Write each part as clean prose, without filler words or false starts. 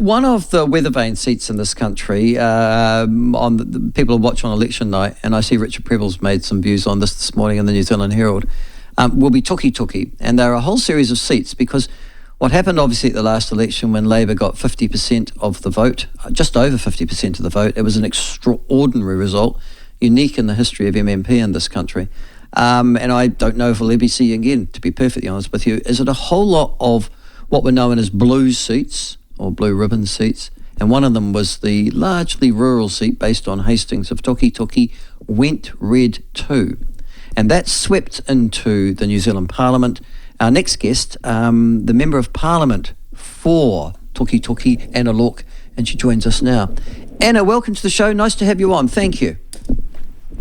one of the weather vane seats in this country, on the people who watch on election night, and I see Richard Prebble's made some views on this morning in the New Zealand Herald, will be Tukituki. And there are a whole series of seats because what happened obviously at the last election when Labour got 50% of the vote, just over 50% of the vote, it was an extraordinary result, unique in the history of MMP in this country. And I don't know if we'll ever see again, to be perfectly honest with you. Is it a whole lot of what were known as blue seats or blue ribbon seats? And one of them was the largely rural seat based on Hastings of Tukituki went red too. And that swept into the New Zealand Parliament. Our next guest, the Member of Parliament for Tukituki, Anna Lorck, and she joins us now. Anna, welcome to the show. Nice to have you on. Thank you.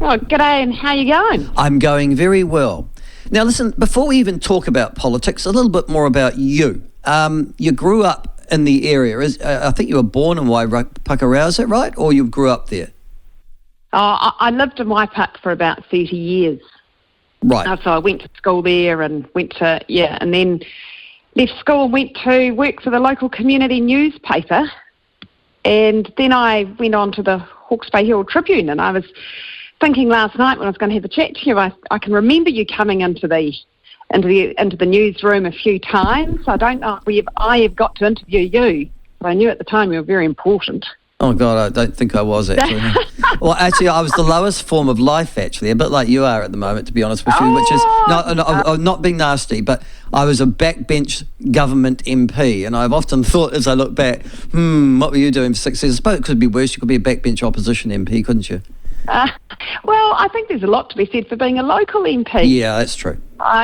Oh, g'day, and how you going? I'm going very well. Now, listen, before we even talk about politics, a little bit more about you. You grew up in the area. I think you were born in Waipakarau, is that right? Or you grew up there? I lived in Waipak for about 30 years. Right. So I went to school there and and then left school and went to work for the local community newspaper. And then I went on to the Hawke's Bay Herald Tribune, and I was thinking last night when I was going to have a chat to you, I can remember you coming into the newsroom a few times. I don't know if I have got to interview you, but I knew at the time you were very important. Oh, God, I don't think I was, actually. Well, actually, I was the lowest form of life, actually, a bit like you are at the moment, to be honest with you, which is, not being nasty, but I was a backbench government MP, and I've often thought as I look back, what were you doing for 6 years? I suppose it could be worse. You could be a backbench opposition MP, couldn't you? Well, I think there's a lot to be said for being a local MP. Yeah, that's true.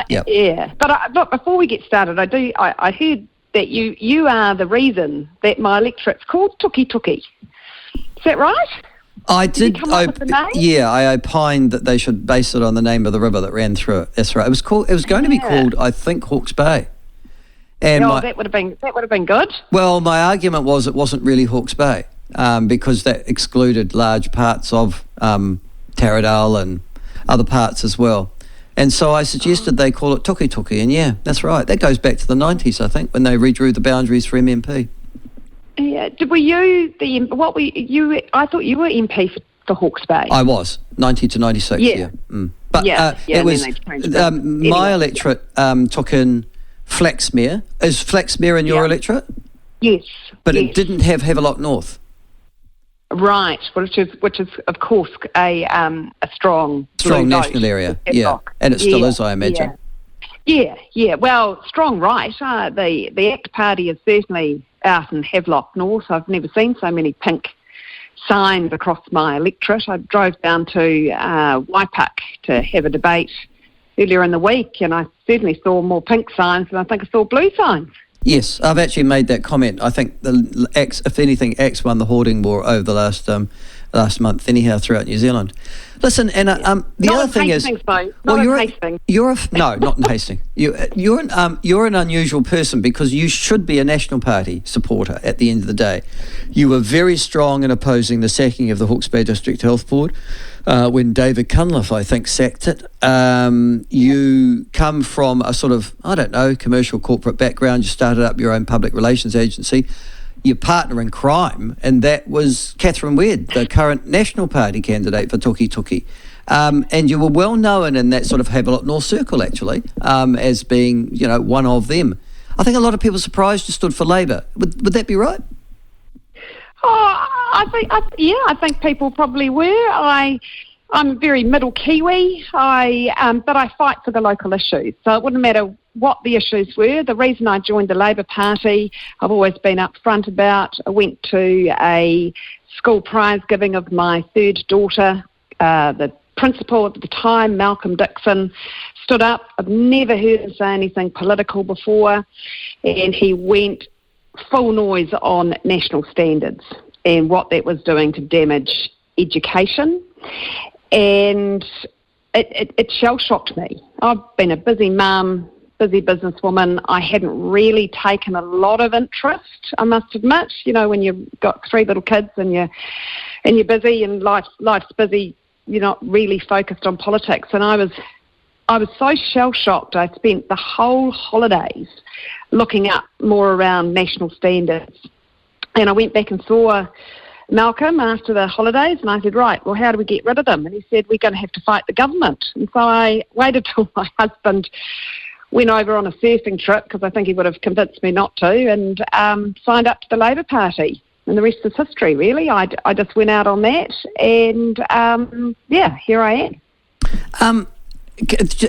Yep. Yeah, but before we get started, I heard that you are the reason that my electorate's called Tukituki. Is that right? I did. Come up with the name? Yeah, I opined that they should base it on the name of the river that ran through it. That's right. It was going to be called, I think, Hawke's Bay. And that would have been good. Well, my argument was it wasn't really Hawke's Bay because that excluded large parts of Taradale and other parts as well. And so I suggested they call it Tukituki, and yeah, that's right. That goes back to the 90s, I think, when they redrew the boundaries for MMP. Yeah, I thought you were MP for Hawke's Bay. I was 90 to 96. Yeah. But it was my electorate took in Flaxmere. Is Flaxmere in your electorate? Yes. But it didn't have Havelock North. Right, which is of course a strong national area. Yeah, and it still is, I imagine. Yeah. Well, strong right. The ACT Party is certainly out in Havelock North. I've never seen so many pink signs across my electorate. I drove down to Waipak to have a debate earlier in the week, and I certainly saw more pink signs than I think I saw blue signs. Yes, I've actually made that comment. I think if anything, ACT's won the hoarding war over the last month, anyhow, throughout New Zealand. Listen, Anna, the other thing is, not in Hastings. You're an unusual person because you should be a National Party supporter at the end of the day. You were very strong in opposing the sacking of the Hawke's Bay District Health Board when David Cunliffe, I think, sacked it. You come from a sort of, commercial corporate background. You started up your own public relations agency. Your partner in crime, and that was Catherine Weird, the current National Party candidate for Tukituki. And you were well known in that sort of Havelock North circle, actually, as being, one of them. I think a lot of people are surprised you stood for Labour. Would that be right? Oh, I think people probably were. I'm very middle Kiwi, but I fight for the local issues. So it wouldn't matter what the issues were. The reason I joined the Labour Party, I've always been upfront about. I went to a school prize giving of my third daughter. The principal at the time, Malcolm Dixon, stood up. I've never heard him say anything political before, and he went full noise on national standards and what that was doing to damage education. And it shell-shocked me. I've been a busy mum, busy businesswoman. I hadn't really taken a lot of interest, I must admit. When you've got 3 little kids and you're busy and life's busy, you're not really focused on politics. And I was so shell-shocked. I spent the whole holidays looking up more around national standards And I went back and saw Malcolm after the holidays, and I said, right, well, how do we get rid of them? And he said, we're going to have to fight the government. And so I waited till my husband went over on a surfing trip, because I think he would have convinced me not to, and signed up to the Labour Party. And the rest is history, really. I just went out on that, and here I am.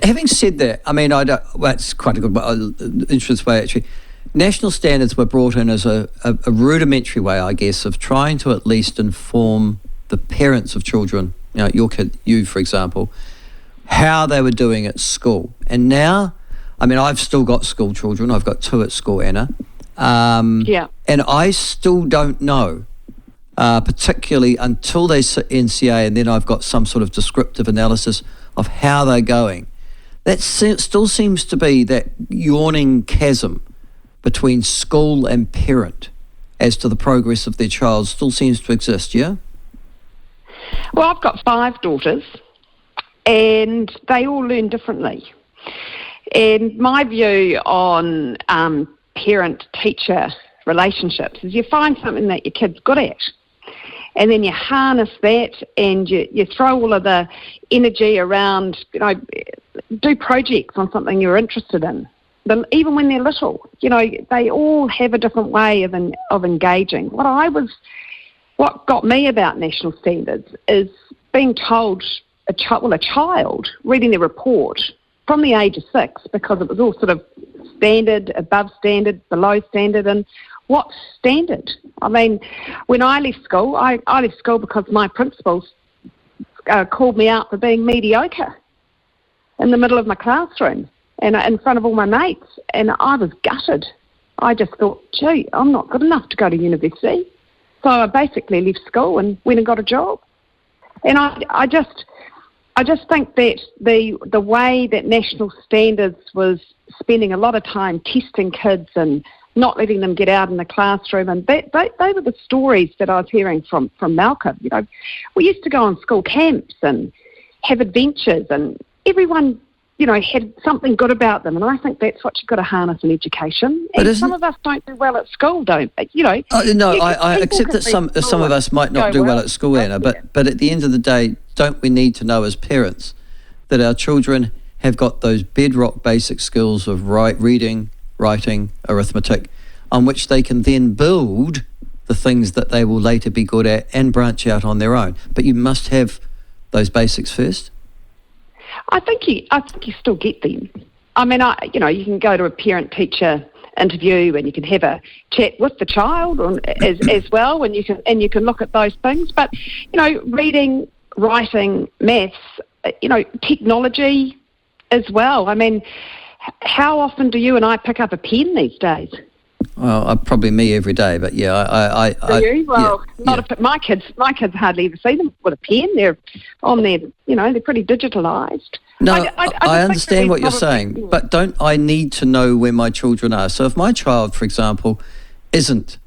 Having said that, I mean, it's quite a good, interesting way, actually. National standards were brought in as a rudimentary way, I guess, of trying to at least inform the parents of children, you, for example, how they were doing at school. And now, I mean, I've still got school children. I've got 2 at school, Anna. And I still don't know, particularly until they sit NCA, and then I've got some sort of descriptive analysis of how they're going. That still seems to be that yawning chasm between school and parent as to the progress of their child still seems to exist, yeah? Well, I've got 5 daughters, and they all learn differently. And my view on parent-teacher relationships is you find something that your kid's good at, and then you harness that, and you throw all of the energy around, do projects on something you're interested in. Even when they're little, they all have a different way of engaging. What got me about national standards is being told a child reading their report from the age of 6, because it was all sort of standard, above standard, below standard, and what's standard? I mean, when I left school, I left school because my principals called me out for being mediocre in the middle of my classroom and in front of all my mates, and I was gutted. I just thought, gee, I'm not good enough to go to university. So I basically left school and went and got a job. And I just think that the way that national standards was spending a lot of time testing kids and not letting them get out in the classroom, and they were the stories that I was hearing from Malcolm. We used to go on school camps and have adventures, and everyone had something good about them, and I think that's what you've got to harness in education. And some of us don't do well at school, don't they? I accept that some of us might not do well at school, Anna, but at the end of the day, don't we need to know as parents that our children have got those bedrock basic skills of reading, writing, arithmetic, on which they can then build the things that they will later be good at and branch out on their own. But you must have those basics first. I think you still get them. I mean, you can go to a parent-teacher interview and you can have a chat with the child as well, and you can look at those things. But reading, writing, maths, technology as well. I mean, how often do you and I pick up a pen these days? Well, probably me every day, but yeah, Do you? Well, my kids hardly ever see them with a pen. They're on their, they're pretty digitalised. No, I understand what you're saying, but don't I need to know where my children are? So if my child, for example, isn't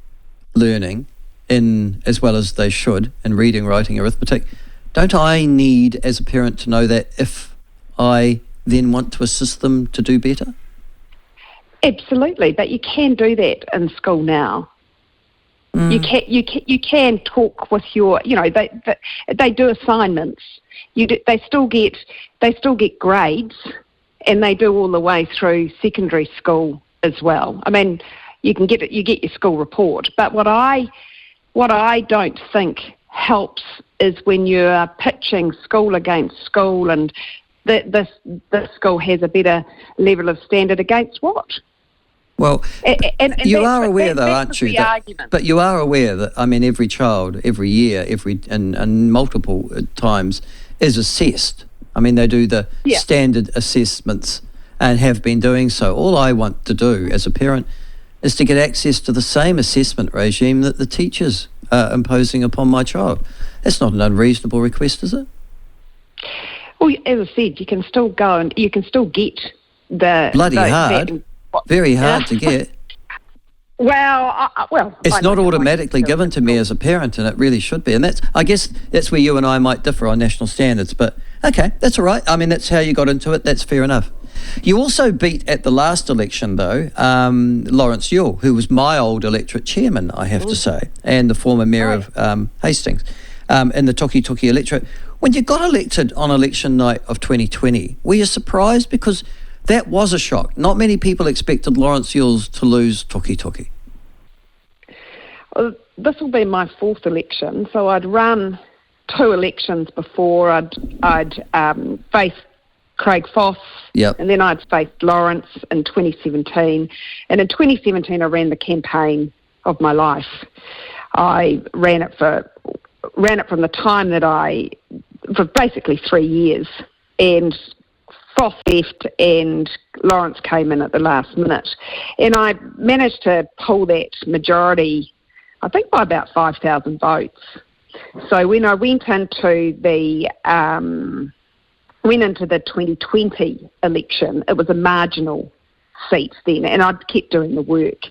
learning in as well as they should in reading, writing, arithmetic, don't I need, as a parent, to know that if I then want to assist them to do better? Absolutely, but you can do that in school now. You can talk with your, they do assignments. They still get grades, and they do all the way through secondary school as well. I mean, you get your school report, but what I don't think helps is when you're pitching school against school, and this school has a better level of standard against what? Well, and you are aware, though, aren't you? But you are aware that, I mean, every child, every year, and multiple times is assessed. I mean, they do the standard assessments and have been doing so. All I want to do as a parent is to get access to the same assessment regime that the teachers are imposing upon my child. That's not an unreasonable request, is it? Well, as I said, you can still go and you can still get the... Bloody hard. Very hard to get. Well, it's not automatically given to me as a parent, and it really should be. And I guess that's where you and I might differ on national standards. But okay, that's all right. I mean, that's how you got into it. That's fair enough. You also beat at the last election, though, Lawrence Yule, who was my old electorate chairman, I have to say, and the former mayor of Hastings, in the Tukituki electorate. When you got elected on election night of 2020, were you surprised? Because that was a shock. Not many people expected Lawrence Yule to lose Tukituki. Well, this will be my fourth election, so I'd run 2 elections before. I'd faced Craig Foss, and then I'd faced Lawrence in 2017. And in 2017, I ran the campaign of my life. I ran it from the time that for basically 3 years, and Foss left and Lawrence came in at the last minute. And I managed to pull that majority, I think, by about 5,000 votes. So when I went into the 2020 election, it was a marginal seat then, and I'd kept doing the work.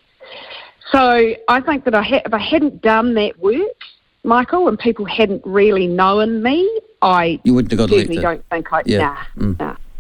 So I think that if I hadn't done that work, Michael, and people hadn't really known me, you wouldn't have got certainly elected. Don't think Yeah. Nah.